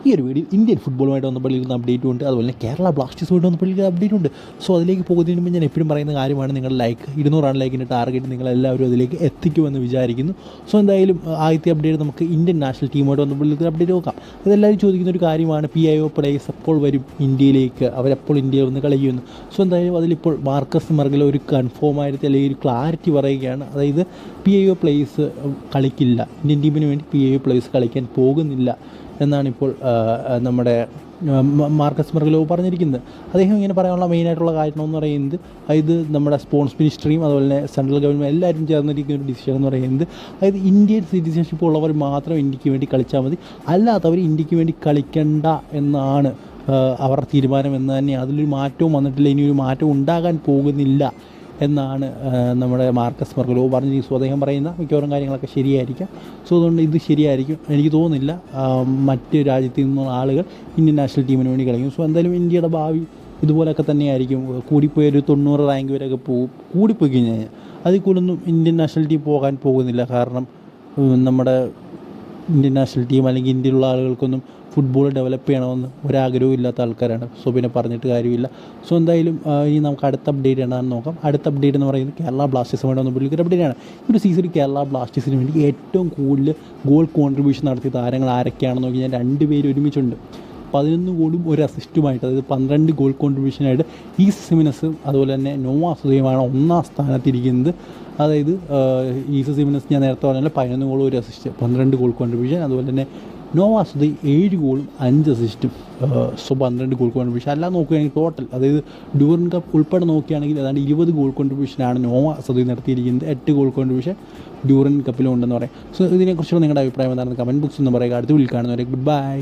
ഈ ഒരു video Indian ഫുട്ബോളുമായിട്ട് ബന്ധപ്പെട്ടിരിക്കുന്ന അപ്ഡേറ്റും ഉണ്ട്, അതുപോലെ തന്നെ കേരള ബ്ലാസ്റ്റേഴ്സുമായിട്ട് ബന്ധപ്പെട്ടിരിക്കുന്ന അപ്ഡേറ്റും ഉണ്ട്. സോ അതിലേക്ക് പോകുന്നതിന് മുമ്പ് ഞാൻ എപ്പോഴും പറയുന്ന കാര്യമാണ്, നിങ്ങളുടെ ലൈക്ക് 200 ലൈക്കിൻ്റെ ടാർഗറ്റ് നിങ്ങളെല്ലാവരും അതിലേക്ക് എത്തിക്കുമെന്ന് വിചാരിക്കുന്നു. സോ എന്തായാലും ആദ്യത്തെ അപ്ഡേറ്റ് നമുക്ക് ഇന്ത്യൻ നാഷണൽ ടീമുമായിട്ട് ബന്ധപ്പെട്ടിരിക്കുന്ന അപ്ഡേറ്റ് നോക്കാം. ഇതെല്ലാവരും ചോദിക്കുന്ന ഒരു കാര്യമാണ്, PIO പ്ലേയേഴ്സ് എപ്പോൾ വരും ഇന്ത്യയിലേക്ക്, അവരെപ്പോൾ ഇന്ത്യയിൽ വന്ന് കളിക്കുമെന്ന്. സോ എന്തായാലും അതിലിപ്പോൾ മാർക്കസ് മർഗലോ ഒരു കൺഫേം ആയിട്ട് അല്ലെങ്കിൽ ഒരു ക്ലാരിറ്റി പറയുകയാണ്. അതായത് PIO പ്ലേയേഴ്സ് കളിക്കില്ല, ഇന്ത്യൻ ടീമിന് വേണ്ടി PIO പ്ലേയേഴ്സ് കളിക്കാൻ പോകുന്നില്ല എന്നാണിപ്പോൾ നമ്മുടെ മാർക്കസ് മർഗലോ പറഞ്ഞിരിക്കുന്നത്. അദ്ദേഹം ഇങ്ങനെ പറയാനുള്ള മെയിനായിട്ടുള്ള കാരണം എന്ന് പറയുന്നത്, അതായത് നമ്മുടെ സ്പോർട്സ് മിനിസ്ട്രിയും അതുപോലെ തന്നെ സെൻട്രൽ ഗവൺമെൻറ് എല്ലാവരും ചേർന്നിരിക്കുന്ന ഒരു ഡിസിഷൻ എന്ന് പറയുന്നത്, അതായത് ഇന്ത്യൻ സിറ്റിസൺഷിപ്പ് ഉള്ളവർ മാത്രം ഇന്ത്യക്ക് വേണ്ടി കളിച്ചാൽ മതി, അല്ലാത്തവർ ഇന്ത്യക്ക് വേണ്ടി കളിക്കണ്ട എന്നാണ് അവരുടെ തീരുമാനം എന്ന് തന്നെയാണ്. അതിലൊരു മാറ്റവും വന്നിട്ടില്ല, ഇനിയൊരു മാറ്റവും ഉണ്ടാകാൻ പോകുന്നില്ല എന്നാണ് നമ്മുടെ മാർക്കസ് മർഗലോ പറഞ്ഞിരിക്കുന്നത്. സോ അദ്ദേഹം പറയുന്ന മിക്കവാറും കാര്യങ്ങളൊക്കെ ശരിയായിരിക്കാം. സോ അതുകൊണ്ട് ഇത് ശരിയായിരിക്കും. എനിക്ക് തോന്നുന്നില്ല മറ്റ് രാജ്യത്തു നിന്നുള്ള ആളുകൾ ഇന്ത്യൻ നാഷണൽ ടീമിന് വേണ്ടി കളിക്കും. സോ എന്തായാലും ഇന്ത്യയുടെ ഭാവി ഇതുപോലൊക്കെ തന്നെയായിരിക്കും. കൂടിപ്പോയി ഒരു 90 റാങ്ക് വരെയൊക്കെ പോകും. കൂടിപ്പോയി കഴിഞ്ഞാൽ അതിൽ കൂടുതലൊന്നും ഇന്ത്യൻ നാഷണൽ ടീം പോകാൻ പോകുന്നില്ല. കാരണം നമ്മുടെ ഇന്ത്യൻ നാഷണൽ ടീം അല്ലെങ്കിൽ ഇന്ത്യയിലുള്ള ആളുകൾക്കൊന്നും ഫുട്ബോൾ ഡെവലപ്പ് ചെയ്യണമെന്ന് ഒരാഗ്രഹവും ഇല്ലാത്ത ആൾക്കാരാണ്. സോ പിന്നെ പറഞ്ഞിട്ട് കാര്യമില്ല. സോ എന്തായാലും ഇനി നമുക്ക് അടുത്ത അപ്ഡേറ്റ് എന്താണെന്ന് നോക്കാം. അടുത്ത അപ്ഡേറ്റ് എന്ന് പറയുന്നത് കേരള ബ്ലാസ്റ്റേഴ്സുമായിട്ട് ബന്ധപ്പെട്ടിരിക്കുന്ന അപ്ഡേറ്റാണ്. ഒരു സീസണിൽ കേരള ബ്ലാസ്റ്റേഴ്സിന് വേണ്ടി ഏറ്റവും കൂടുതൽ ഗോൾ കോൺട്രിബ്യൂഷൻ നടത്തിയ താരങ്ങൾ ആരൊക്കെയാണെന്ന് നോക്കി ഞാൻ 2 പേര് ഒരുമിച്ചുണ്ട്. 11 ഗോളും ഒരു അസിസ്റ്റുമായിട്ട്, അതായത് 12 ഗോൾ കോൺട്രിബ്യൂഷനായിട്ട് ഈസ് സിമിനസും അതുപോലെ തന്നെ നോവാ സുദയുമാണ് ഒന്നാം സ്ഥാനത്തിരിക്കുന്നത്. അതായത് ഈസ് സിമിനസ് ഞാൻ നേരത്തെ പറഞ്ഞാൽ 11 ഗോളും ഒരു അസിസ്റ്റ്, 12 ഗോൾ കോൺട്രിബ്യൂഷൻ. അതുപോലെ തന്നെ നോവാ സുദയ് 7 ഗോളും 5 അസിസ്റ്റും. So 12 goal contribution. എല്ലാം നോക്കുകയാണെങ്കിൽ ടോട്ടൽ, അതായത് ഡ്യൂറൻ കപ്പ് ഉൾപ്പെടെ നോക്കുകയാണെങ്കിൽ ഏതാണ്ട് 20 ഗോൾ കോൺട്രിബ്യൂഷനാണ് നോവാ സുദയ് നടത്തിയിരിക്കുന്നത്. 8 ഗോൾ കോൺട്രിബ്യൂഷൻ ഡ്യൂറൻ കപ്പിലും ഉണ്ടെന്ന് പറയാം. സോ ഇതിനെക്കുറിച്ചുള്ള നിങ്ങളുടെ അഭിപ്രായം എന്താണെന്ന് കമൻറ്റ് ബോക്സിൽ നിന്ന് പറയുക. അടുത്ത വീഡിയോയിൽ കാണുന്നവരെ ഗുഡ് ബൈ.